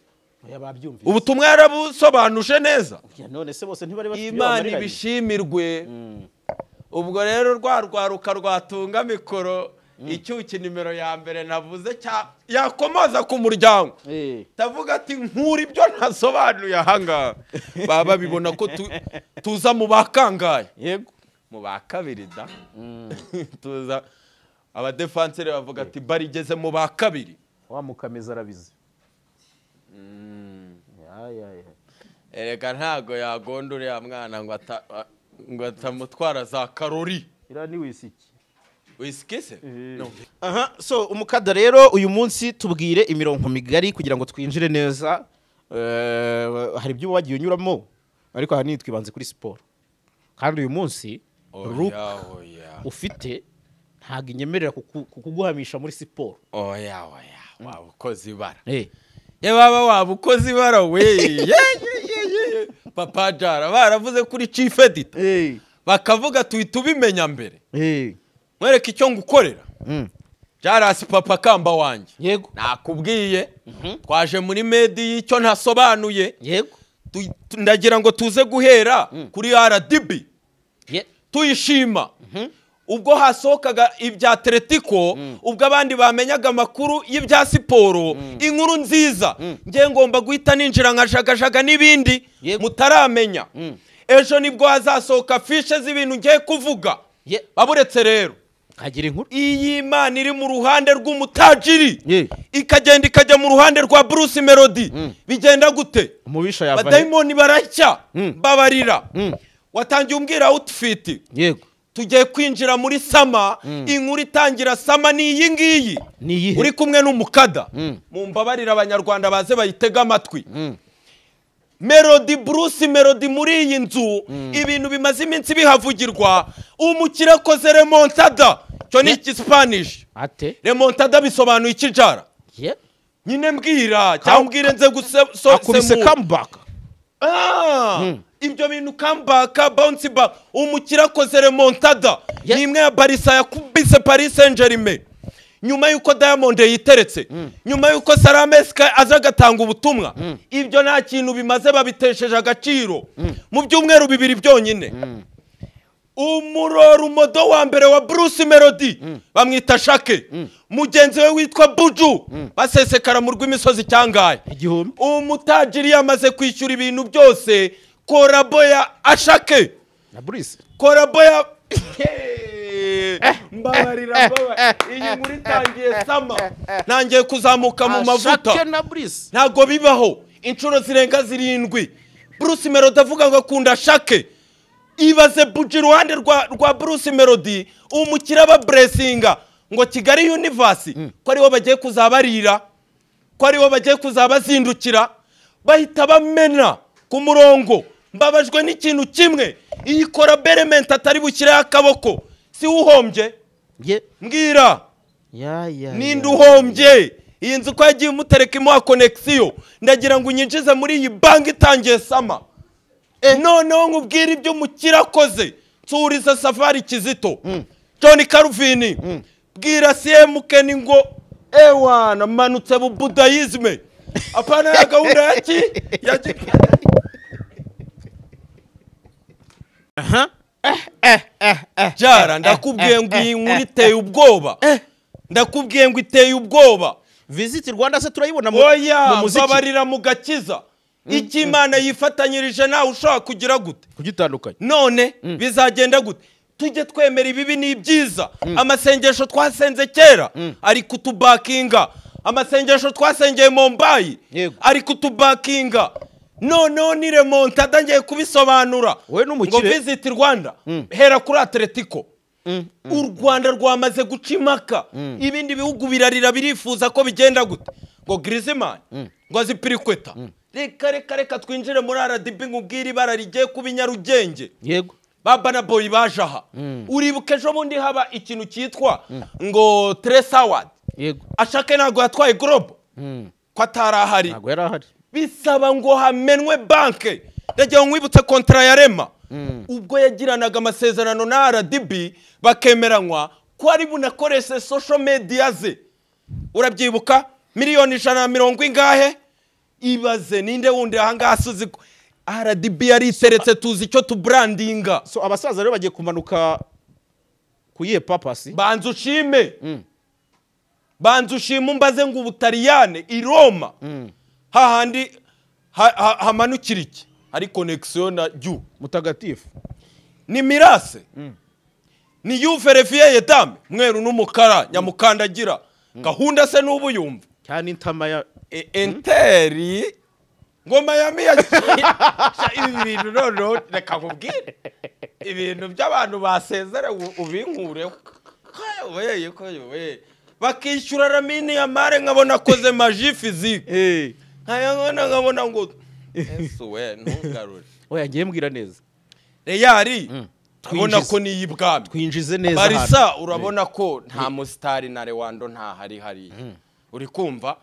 Ubutumwa yarabusobanuje neza. None se bose ntibari bafite Imana ibishimirwe. Ubwo rero rwaruka rwatunga mikoro icyuki nimero ya mbere navuze yakomoza ku muryango. Tavuga ati nkuri ibyo ntasobanuye ahanga. Baba bibona ko tuza mu bakangaye. Yego. Mu bakabiri da. Tuza abadefenseur bavuga ati barigeze mu bakabiri. Wa mukameza arabize. Erega ntago yagondure ya mwana ngo atamutwara za karori. Ira ni wisiki. Wisiki se? No. So umukada rero uyu munsi tubwire imirongo migari kugira ngo twinjire neza. Hari ibyo wagiye unyuramo ariko aha nitwibanze kuri sport. Kandi uyu munsi ufite ntago inyemerera kuguhamisha muri sport. Oya wabukozi bara. Baba wabukozi bara we. Papa Jara baravuze kuri chief editor. Bakavuga tubimenya mbere. Mwereke icyo ngukorera. Jarasi papa kamba wanje. Yego. Nakubwiye twaje muri media y'icyo ntasobanuye. Yego. Ndagira ngo tuze guhera kuri RDB. Tuyishima. Ubwo hasokaga ibya Atletico ubwo abandi bamenyaga amakuru y'ibya siporo inkuru nziza ngiye ngomba guhita ninjira nkajagajaga nibindi mutaramenya. Ejo nibwo hazasoka fishe z'ibintu ngiye kuvuga. Baburetse rero kagira inkuru iyi Imana iri mu ruhande rw'umutajiri ikagenda ikajya mu ruhande rwa Bruce Melody. Bigenda gute? Umubisha yavaye Badaimoni baracya babarira. Watangiye umbwira outfit. Yego. Tugiye kwinjira muri sama inkuru itangira sama ni iyi ngiyi uri kumwe n'umukada mumbabarira abanyarwanda baze bayitega amatwi. Melody Bruce Melody muri iyi nzu ibintu bimaze iminsi bihavugirwa umukire koze remontada cyo ni Spanish ate remontada bisobanuye ikijara nyine mbwira cyangwa mbwire nze akubise comeback ibyo bintu comeback bounce back umukira koze remontada ni imwe ya Barca yakubise Paris Saint-Germain nyuma yuko Diamond yiteretse nyuma yuko Sarameska aza gatanga ubutumwa ibyo nta kintu bimaze babitesheje agaciro mu byumweru bibiri byonyine umuroro modo wa mbere wa Bruce Melody bamwita Shake mugenzi we witwa Buju basesekara mu rw'imisozi cyangaye umutajiri yamaze kwishyura ibintu byose korabo ya Ashake na Bruce korabo ya mbabarira baba iyi muri tangiye sama nangiye kuzamuka mu mavuta ntago bibaho inshuro zirenga 7 Bruce Melody avuga ngo akunda Shake ibaze Buji ruhande rwa Bruce Melody umukira ba blessinga ngo Kigali Universe ko ariwo bagiye kuzabarira ko ariwo bagiye kuzabazindukira bahita bamena ku murongo mbabajwe n'ikintu kimwe iyi collaboration atari bukira akaboko si uhombye mbwira ninde uhombye iyi nzu ko yagiye umutereka imuha connection ndagira ngo unyinjize muri iyi bank itangiye sama noneho nkubwira ibyo mukira koze nsuriza Safari Kizito John Calvin bwira CMK ngo ewana manutse bu Buddhism apana ya gahunda yaki jara ndakubwiye ngo iyi nkuru iteye ubwoba ndakubwiye ngo iteye ubwoba Visit Rwanda se turayibona mu muziki babarira mu gakiza Ikimana yifatanyirije nawe ushaka kugira gute kugitandukanye none bizagenda gute tujye twemera ibibi n'ibyiza amasengesho twasenze kera ari kutubakinga amasengesho twasengeye Mumbai ari kutubakinga none ni remontada ngiye kubisobanura ngo Visit Rwanda hera kuri Atletico u Rwanda rwamaze gucimaka ibindi bihugu birarira birifuza ko bigenda gute ngo Griezmann ngo azipirikweta reka twinjire muri RDB ngubwira ibara rigiye kubinyarugenge yego baba na boy bajaha uribuke ejo bundi haba ikintu cyitwa ngo Trace Award yego Ashake nago yatwaye Globe ko atarahari nago yarahari bisaba ngo hamenwe banke ndagiye nkwibutse kontra ya Rema ubwo yagiranaga amasezerano na RDB bakemeranywa ko ari bunakoreshe social media ze urabyibuka miliyoni 170 ingahe ibaze ninde wundi ahangaha asuzi RDB yari iteretse tuzi icyo tubrandinga so abasaza rero bagiye kumanuka kuyihe papasi banzu shima mbaze ngo ubutaliyane i Roma hahandi hamanukira iki hari connection na Ju mutagatifu ni Mirase ni Juve Revier Dame mweru n'umukara nyamukandagira gahunda se n'ubuyumva cyane intama ya Enteri ngoma ya Miya ibintu none reka nkubwire ibintu by'abantu basezere ubinkureho we bakishyura Lamine Yamal nkabona koze magie physique nkabona ngo we ntugarure oya ngiye mbwira neza Real ubona ko niyibwami twinjize neza Barca urabona ko nta mustari na Lewando nta hari uri kumva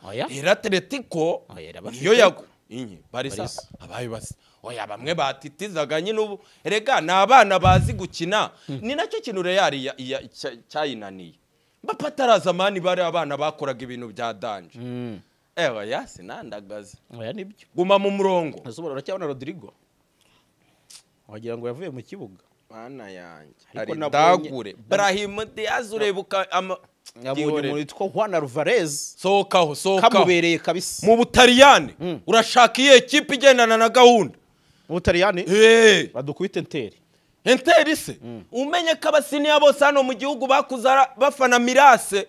Atletico yo yago Barca abaye basi oya bamwe batitizaga nyine ubu erega nabana bazi gukina ni nacyo kintu Real cyayinaniye bapatara zamani bari abana bakoraga ibintu bya danje oya sinandagaza oya nibyo guma mu murongo nasobora uracyabona Rodrigo wagira ngo yavuye mu kibuga bana yanjye ari dagure Brahim Diaz urebuka yabonye muri two Juan Alvarez sokaho kamubereye kabisa mu Butaliyane urashaka iye equipe igendana na gahunda mu Butaliyane badukubita Enteri se umenye ko abasiniya bose hano mu gihugu bakuzara bafana Mirase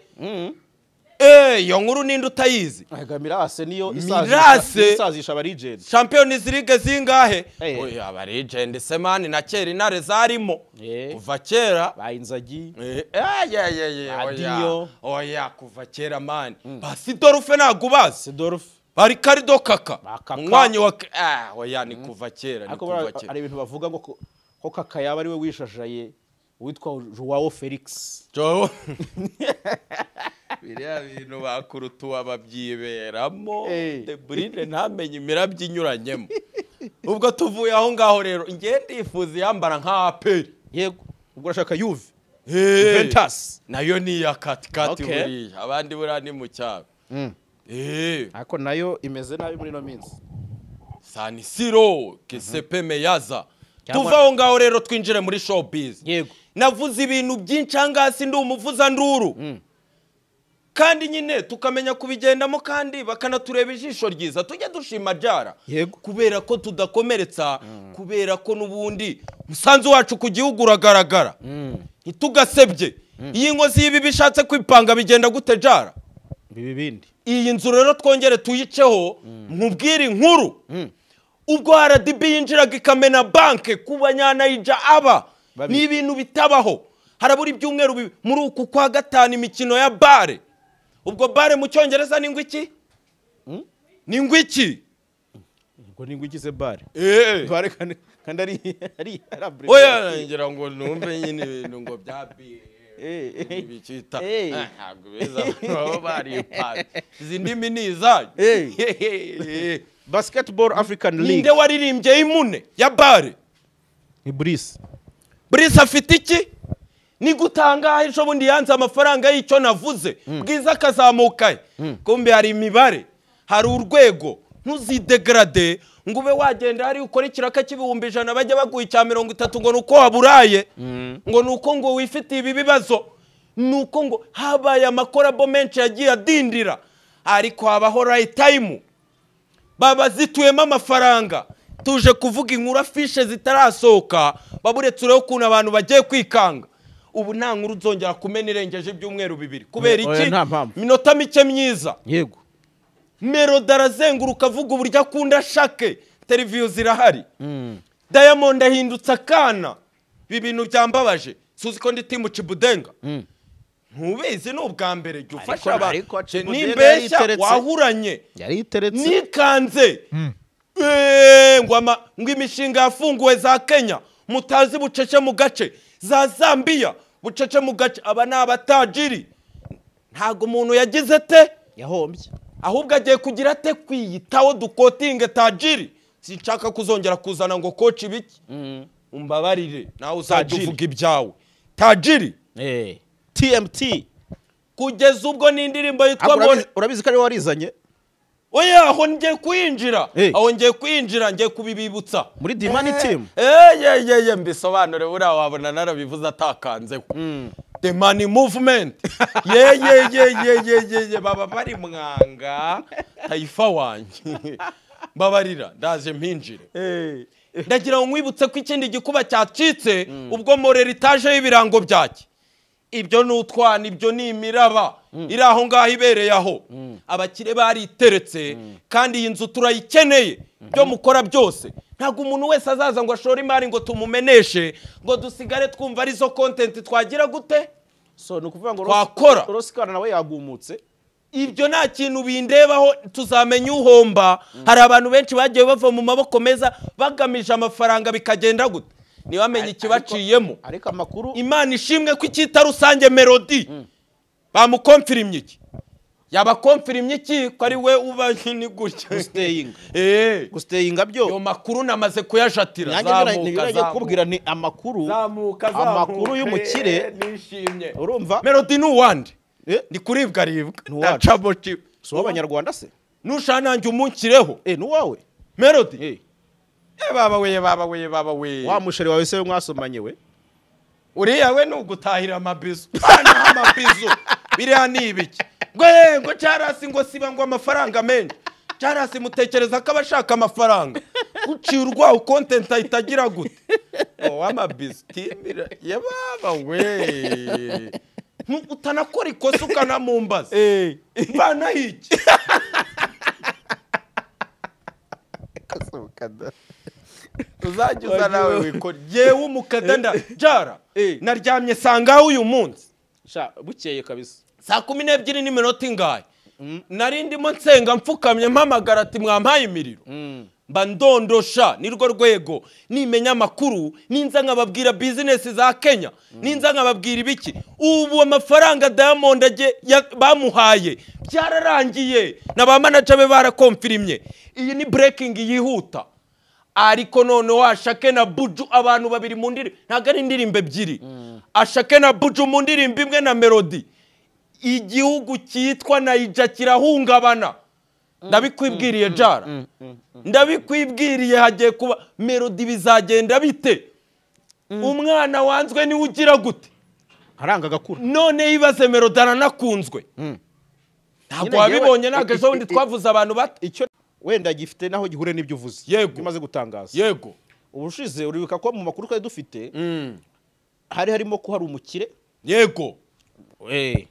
yo nkuru ninde utayizi Mirase niyo isazisha aba legend Champions League zingahe oya aba legend semani na kera intare zarimo kuva kera bayinzagi oya kuva kera man basi Dorfe nagubaze bari Karido Kaka umwanya wa oya ni kuva kera ari ibintu bavuga ngo ko Kaka yaba ari we wishajaye witwa Joao Felix. Joao biriya bintu bakurutuwa babyiberamo De Bruyne ntamenye imirabyo inyuranyemo. Ubwo tuvuye aho ngaho rero ngiye ndifuza yambara nka APR. Yego ubwo urashaka Juve. Juventus nayo ni ya katikati buriya abandi buriya ni mu cyaro. Ako nayo imeze nabi muri no minsi. San Siro Giuseppe Meazza. Tuva aho ngaho rero twinjire muri showbiz. Yego navuze ibintu byinshi angasi ndi umuvuza nduru. Kandi nyine tukamenya kubigendamo kandi bakanatureba ijisho ryiza tujye dushima Jara. Yego kubera ko tudakomeretsa kubera ko nubundi musanzu wacu ku gihugu uragaragara. Ntitugasebye. Iyi nkozi y'ibi bishatse kwipanga bigenda gute Jara? Bibindi. Iyi nzu rero twongere tuyiceho nkubwira inkuru. Ubwo RDB yinjiraga ikamena banke kubanyanayija aba ni ibintu bitabaho. Haraburi byumweru muri uku kwa gatanu imikino ya bare. Ubwo bare mu cyongereza ni ngwiki? Ni ngwiki? Ubwo ni ngwiki se bare? Bare kandi ari arabre. Oya ngira ngo numve nyine ibintu ngo bya bicita. Ntabwo beza baba bari pari. Izindimi niza. Basketball African League. Ninde waririmbye imune ya bare? Ni Brice. Brice afite iki? Ni gutanga ejo bundi yanze amafaranga y'icyo navuze. Bwiza kazamukaye. Kumbe hari imibare. Hari urwego. Ntuzidegrade ngo ube wagenda hari ukora ikiraka cy'ibihumbi 100 bajya baguha icya 30 ngo nuko waburaye. Ngo nuko ngo wifitiye ibi bibazo. Nuko ngo habaye amakorabo menshi yagiye adindira. Ariko habaho right time. Baba zituyemo amafaranga. Tuje kuvuga inkuru afishe zitarasohoka baburetse rero ukuntu abantu bagiye kwikanga. Ubu nta nkuru uzongera kumena irengeje ibyumweru 2 kubera iki minota mike myiza. Yego Melody arazenguruka avuga uburyo akunda Shake. Televiziyo zirahari. Diamond ahindutse akana. Ibi bintu byambabaje. Suzi ko ndi timu Chibudenga. Ntubizi n'ubwa mbere jye ufasha abantu. Nimbeshya wahuranye. Yari iteretse. Nikanze. Ngo imishinga yafunguwe za Kenya. Mutazi bucece mu gace. Za Zambia bucece mu gace. Aba ni abatajiri. Ntago umuntu yagize te yahombye. Ahubwo agiye kugira te kwiyitaho dukotinge tajiri. Sinshaka kuzongera kuzana ngo coach ibiki. Umbabarire nawe uzajya uvuga ibyawe. Tajiri. TMT. Kugeza ubwo ni indirimbo yitwa urabizi ko ari warizanye. Oya aho ngiye kwinjira. Aho ngiye kwinjira ngiye kubibibutsa. Muri Dimani team. Mbisobanure buriya wabona narabivuze atakanzeho. The money movement. Baba bari mwanga Taifa wanjye. Babarira ndaje mpinjire. Ndagira ngo mwibutse ko ikindi gikuba cyacitse ubwo morera itaje y'ibirango byake. Ibyo n'utwana ibyo ni imiraba iri aho ngaho ibereye aho. Abakire bariteretse kandi iyi nzu turayikeneye byo mukora byose. Ntago umuntu wese azaza ngo ashore imari ngo tumumeneshe ngo dusigare twumva ari zo content twagira gute. So nukuvuga ngo twakora Rosikana nawe yagumutse. Ibyo nta kintu bindebaho tuzamenya uhomba. Hari abantu benshi bagiye bava mu maboko meza bagamije amafaranga bikagenda gute. Niwamenye ikibaciyemo. Ariko amakuru Imana ishimwe ko ikita rusange Melody. Bamukonfirimye iki? Yaba konfirimye iki ko ari we uba ni gutya. Gusteyinga. Gusteyinga byo. Yo makuru namaze kuyajatira. Zamuka kubwira ni amakuru. Amakuru y'umukire nishimye. Urumva? Melody ni uwande. Ni kuribwa ribwa. Ndacabo chip. So abanyarwanda se? Nushananje umunkireho. Nuwawe. Melody. Baba we. Wa musheri wawe se mwasomanye we? Uriya we nugutahira amabizo. Bana amabizo. Biriya ni ibiki? Ngo cyarasi ngo siba ngo amafaranga menshi. Cyarasi mutekereza ko abashaka amafaranga. Ucirwa content itagira gute. Amabizo timbira. Baba we. Utanakora ikosa ukanamumbaza. Bana hiki. Kasukada. Uzajuza nawe wikora. Yewe umukadanda Jara. Naryamye sanga uyu munsi. Bukeye kabisa. Saa 12 n'iminota ingahe. nari ndimo nsenga mfukamye mpamagara ati mwampaye imiriro mba ndondosha nirwo rwego nimenya amakuru ninza nkababwira business za Kenya ninza nkababwira ibiki ubu amafaranga Diamond bamuhaye byararangiye na ba manager be barakonfirimye iyi ni breaking yihuta ariko none washake na Buju abantu babiri mu ndiri ntago ari indirimbo ebyiri ashake na Buju mu ndirimbo imwe na Melody igihugu cyitwa Naija kirahungabana ndabikwibwiriye jara ndabikwibwiriye hagiye kuba Melody bizagenda bite umwana wanzwe ni ugira gute haranga gakuru none yibaze Melody aranakunzwe ntabwo wabibonye nagaje wundi twavuze abantu bato icyo wenda gifite naho gihure n'ibyo uvuze bimaze gutangaza yego ubushize uribuka ko mu makuru twari dufite harimo ko hari umukire yego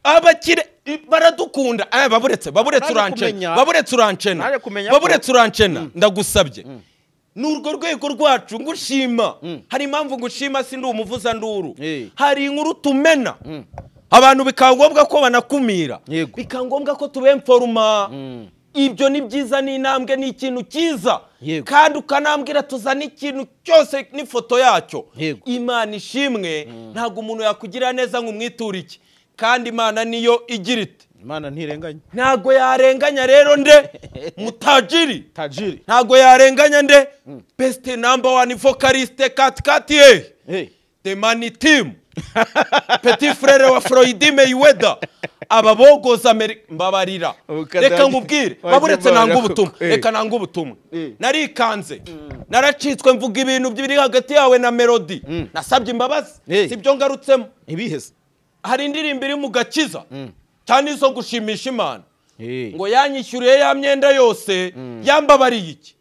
abakire baradukunda baburetse urancena ndagusabye n'urwo rwego rwacu ngushima hari impamvu ngushima sindi umuvuza nduru hari inkuru tumena abantu bikangombwa ko banakumira bikangombwa ko tubemforuma ibyo ni byiza ni intambwe ni ikintu cyiza kandi ukanambwira tuzana ikintu cyose n'ifoto yacyo Imana ishimwe ntabwo umuntu yakugira neza nk'umwitura iki kandi Imana niyo igira ite Imana ntirenganya ntago yarenganya rero nde mutajiri ntago yarenganya nde best number 1 vocaliste katikati the money team petit frere wa Floyd Mayweather ababogoza mbabarira reka ngubwire baburetse nanga ubutumwa narikanze naracitswe mvuga ibintu biri hagati yawe na Melody nasabye imbabazi sibyo ngarutsemo ibiheze hari indirimbo iri mu gakiza cyane izo gushimisha Imana ngo yanyishyuriye ya myenda yose yambabariye iki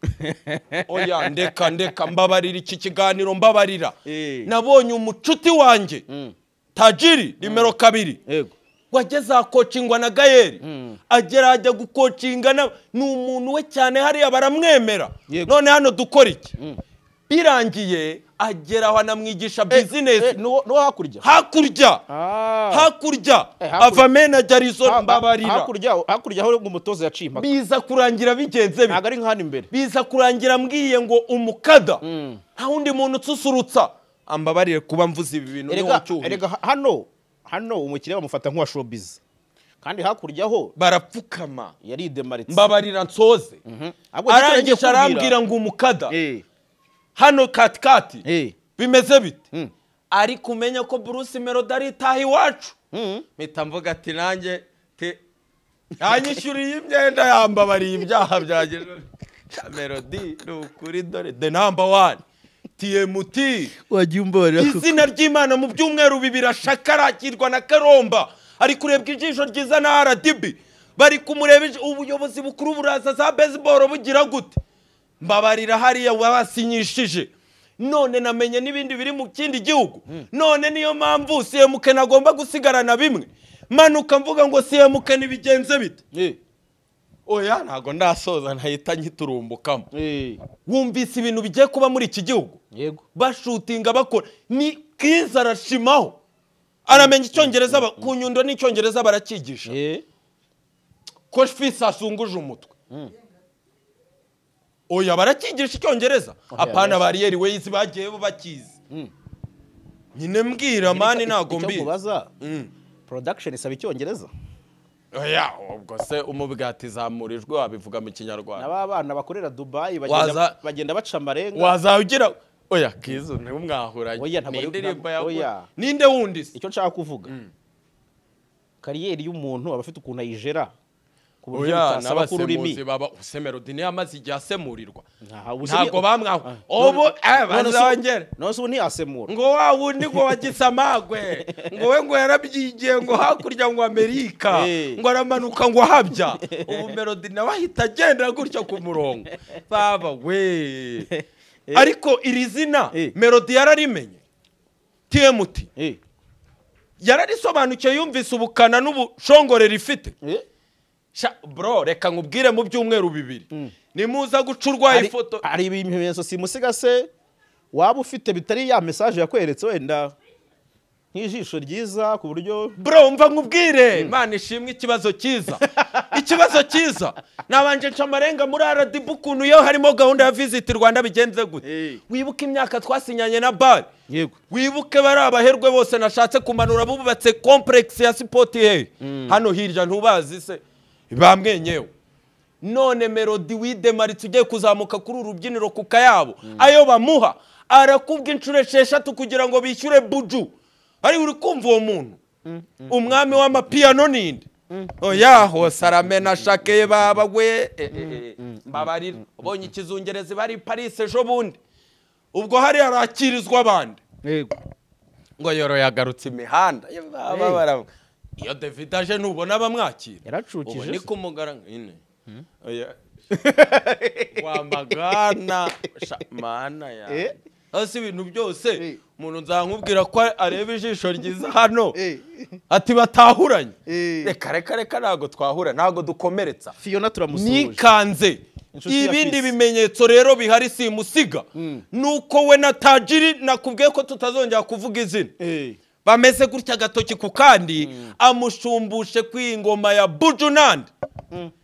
oya ndeka mbabarira iki kiganiro mbabarira nabonye umucuti wanjye Tajiri nimero 2 yego wageze akocingwa na Gayeri agera ajya gukocingana n'umuntu we cyane hariya baramwemera none hano dukora iki birangiye agera aho anamwigisha business no hakurya ava manager izo mbabarira hakurya aho umutoza yaciye biza kurangira bigenze ntago ari nk'hano imbere biza kurangira mbwiye ngo umukada nta wundi muntu utsusurutsa ambabarire kuba mvuze ibi bintu erega hano umukiriya bamufata nk'uwa showbiz kandi hakuryaho barapfukama yari demaritse mbabarira nsoze arangisha arambwira ngo umukada hano katikati bimeze bite ariko umenya ko Bruce Melody ari tahi wacu mpita mvuga ati nanjye yanyishyuriye imyenda yambabariye ibyaha byageje Melody n'ukuri dore the number 1 TMT wagiumbarira izina ry'Imana mu byumweru bibira shakarakirwa na Karomba ari kurebwa ijisho ryiza na RDB bari kumureba ubuyobozi bukuru buraza za baseball bugira gute mbabarira hariya wabasinyishije none namenye n'ibindi biri mu kindi gihugu none niyo mpamvu CMK nagomba gusigarana bimwe manuka mvuga ngo CMK nibigenze bite oya ntago ndasoza ntahita nkiturumbukamo wumvise ibintu bigiye kuba muri iki gihugu yego bashutinga bakora ni Kiza arashimaho aramenya icyongereza kunyundo n'icyongereza barakigisha ko fisa asunguje umutwe oya barakigisha icyongereza apana bariyeri wezi bagiye bakizi nyine mbwira mani ntago mbi production isaba icyongereza oya ubwo se umubwati zamurijwe wabivuga mu kinyarwanda n'abana bakorera Dubai bagenda baca amarenga wazagira oya Kizo ntimwahuranye ninde wundi icyo nshaka kuvuga kariyeri y'umuntu aba afite ukuntu ayijera ku buryo bitasaba ku rurimi baba Melody ni amazi igihe asemurirwa ntago bamwaho ubu bazongera nose ubu ntiyasemura ngo wawundi ngo wagisamagwe ngo we ngo yarabyigiye ngo hakurya ngo Amerika ngo aramanuka ngo habya ubu Melody nawe ahita agenda gutyo ku murongo baba we ariko iri zina Melody yararimenye TMT yararisobanukiye yumvise ubukana n'ubushongore rifite bro reka nkubwire mu byumweru bibiri nimuza gucurwa ifoto ari ibimenyetso simusiga se waba ufite bitari ya message yakweretse wenda nk'ijisho ryiza ku buryo bro mva nkubwire Imana ishimwe ikibazo cyiza nabanje nca amarenga muri RDB ukuntu yo harimo gahunda ya Visit Rwanda bigenze gute wibuka imyaka twasinyanye na bar yego wibuke bari abaherwe bose nashatse kumanura bubatse complex ya sport hano hirya ntubazi se bamwenyewe none Melody widemaritse ugiye kuzamuka kuri urubyiniro ku kayabo ayo bamuha arakubwa inshuro 6 kugira ngo bishyure buju ari uri kumva uwo muntu umwami w'amapiano ninde oya hose aramena shake baba we mbabarira ubonye ikizungerezi bari Paris ejo bundi ubwo hari arakirizwa abandi yego ngo yoro yagarutse imihanda iyo David aje nubona bamwakira yaracukije ubu ni kumugara nyine oya wamagana mana ya hasi ibintu byose umuntu nzankubwira ko areba ijisho ryiza hano ati batahuranye reka ntago twahura ntago dukomeretsa Fiona turamusuhuje nikanze ibindi bimenyetso rero bihari simusiga nuko we na Tajiri nakubwiye ko tutazongera kuvuga izina bameze gutya gatoki ku kandi amushumbushe kw'ingoma ya Bujunand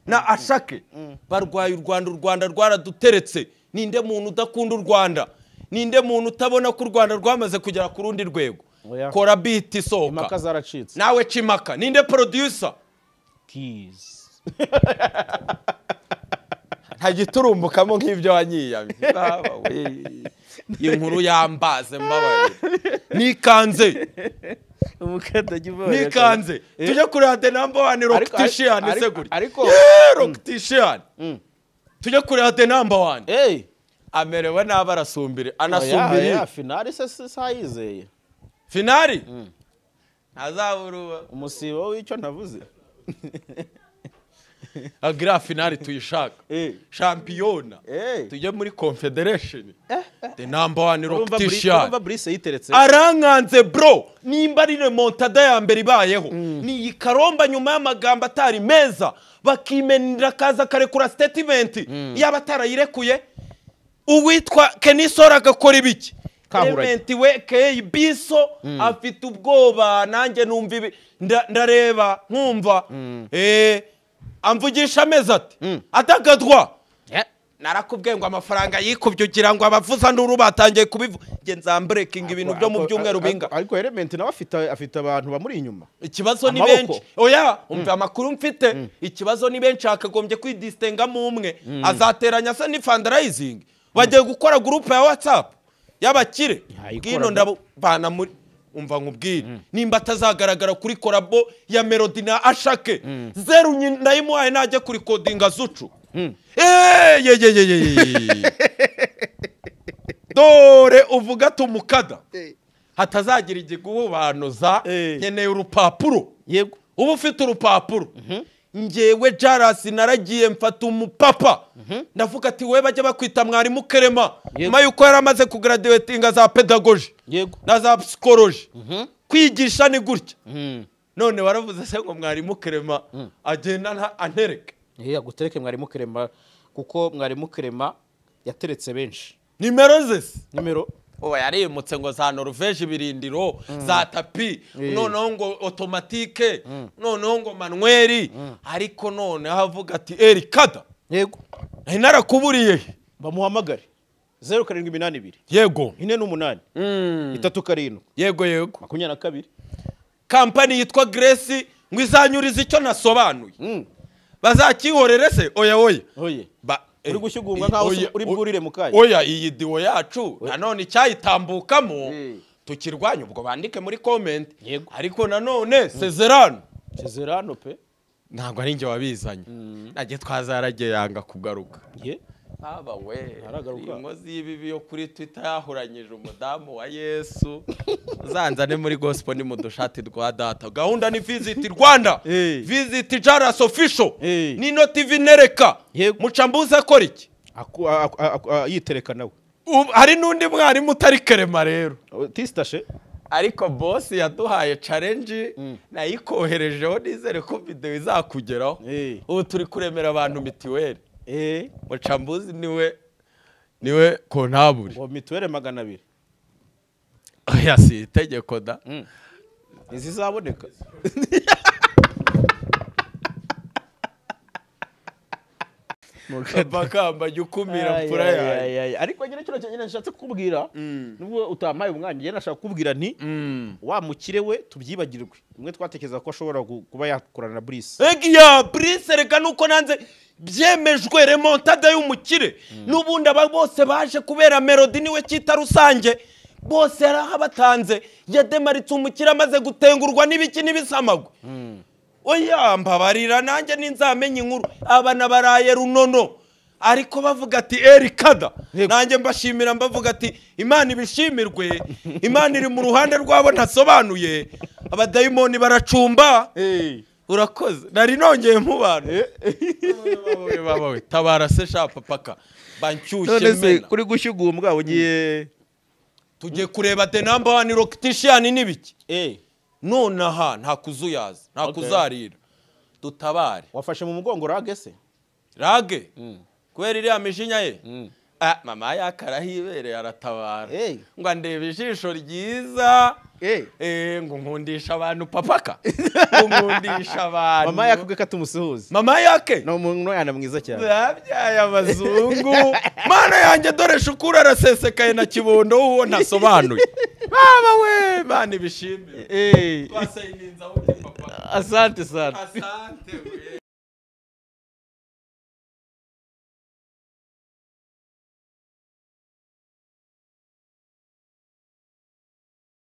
na Ashake barwaye u Rwanda rwaraduteretse ninde muntu udakunda u Rwanda ninde muntu utabona ko u Rwanda rwamaze kugera ku rundi rwego kora beat soka impaka zaracitse nawe Chimaka ninde producer Keys ntagiturumbukamo nk'ibyo wanyiyamye baba we inkuru yambaze mbabaye nikanze nikanze tujye kuri The Number One Rocktishan se guri ariko Rocktishan tujye kuri The Number One amerewe n'abarasumbire anasumbire ya finale se sayizeye finale azaburuba umusibo w'icyo navuze agira finale tuyishaka championa tujye muri confederation The Number One Rocktishan aranganze bro nimba ari remontada ya mbere ibayeho ni ikaromba nyuma y'amagambo atari meza bakimenira kaza karekura statement y'abatarayirekuye uwitwa Kenisora agakora ibiki Clement we Kay Biso afite ubwoba nanjye numva ndareba nkumva amvugisha ameze ati atagadwa narakubwiye ngo amafaranga yikubyugira ngo abavuza nduru batangiye kubivu nge nzambreaking ibintu byo mu byumweru binga ariko Element nawe afite abantu bamuri inyuma ikibazo ni benshi oya umva amakuru mfite ikibazo ni benshi akagombye kwidistenga mu umwe azateranya se ni fundraising bagiye gukora group ya WhatsApp y'abakire bwino ndabana muri umva nkubwire nimba atazagaragara kuri korabo ya Melody na Ashake zeru ndayimuhaye najye kuri codinga zucu dore uvuga tumukada hatazagira igigubanuza nkeneye urupapuro yego ubu ufite urupapuro ngewe Jarasi naragiye mfata umupapa ndavuga ati we bajya bakwita mwarimu Kerema nyuma yuko yaramaze kugraduatinga za pedagogy na za psychology kwigisha ni gutya none waravuze se ngo mwarimu Kerema agenda antereke agutereke mwarimu Kerema kuko mwarimu Kerema yateretse benshi nimero oba yarimutse ngo za Norvège ibirindiro za tapi noneho ngo automatique noneho ngo manuel ariko none havuga ati Erikada yego narakuburiye bamuhamagare 0782 yego 48 37 yego 22 kampani yitwa Grace ngo izanyuriza icyo nasobanuye bazakihorere se oya uri gushyugunga nkaho uri bwurire mukanya oya iyi diwo yacu nanone icyayitambukamo tukirwanya ubwo bandike muri comment ariko nanone Sezerano pe ntabwo ari nge wabizanye nagiye twazaragiye yanga kugaruka aba we inkozi y'ibibi yo kuri Twitter yahuranyije umudamu wa Yesu zanzane muri gospel ni mu dushati rwa data gahunda ni Visit Rwanda Visit Jaras Official ni no TV nereka mucambuza akora iki yitereka nawe hari nundi mwarimu utari Kerema rero tistashe ariko boss yaduhaye challenge nayikoherejeho nizere ko video izakugeraho ubu turi kuremera abantu mitiweli mucambuzi niwe kontaburi ngo mituweli 200 oya si itegeko da ntizizaboneka. bakamba jya ukumira mpfura yawe. Ariko nyine kino cyane nashatse kukubwira nubwo utampaye umwanya njye nashaka kukubwira nti wa mukire we tubyibagirwe. Umwe twatekereza ko ashobora kuba yakorana na Brice. Egiya Brice reka nuko nanze byemejwe remontada y'umukire n'ubundi aba bose baje kubera Melody niwe cyita rusange bose yarahabatanze yademaritse umukire amaze gutengurwa n'ibiki n'ibisamagwe. Oya mbabarira nanjye ninzamenye inkuru abana baraye runono ariko bavuga ati Erikada nanjye mbashimira mbavuga ati Imana ibishimirwe Imana iri mu ruhande rwabo ntasobanuye abadayimoni baracumba. Urakoze nari nongeye mu bantu babawe tabara se shapa paka bancyushye mena kuri gushyugumbwa ugiye tujye kureba the number 1 rocktician nibiki nonaha nta kuzuyaza nta kuzarira dutabare. Wafashe mu mugongo Rage se? Rage kwera iri amishinya ye mama yakarahibereye aratabara ngo ndebe ijisho ryiza ngo nkundisha abantu papaka nkundisha abantu. Mama yakubwe katumusuhuze. Mama yake no umuntu yana mwiza cyane yabyaye abazungu mana yanjye dore shukura arasesekaye na kibondo uwo ntasobanuye. Baba we bana ibishimire twasayininza wote papa. Asante sana. Asante.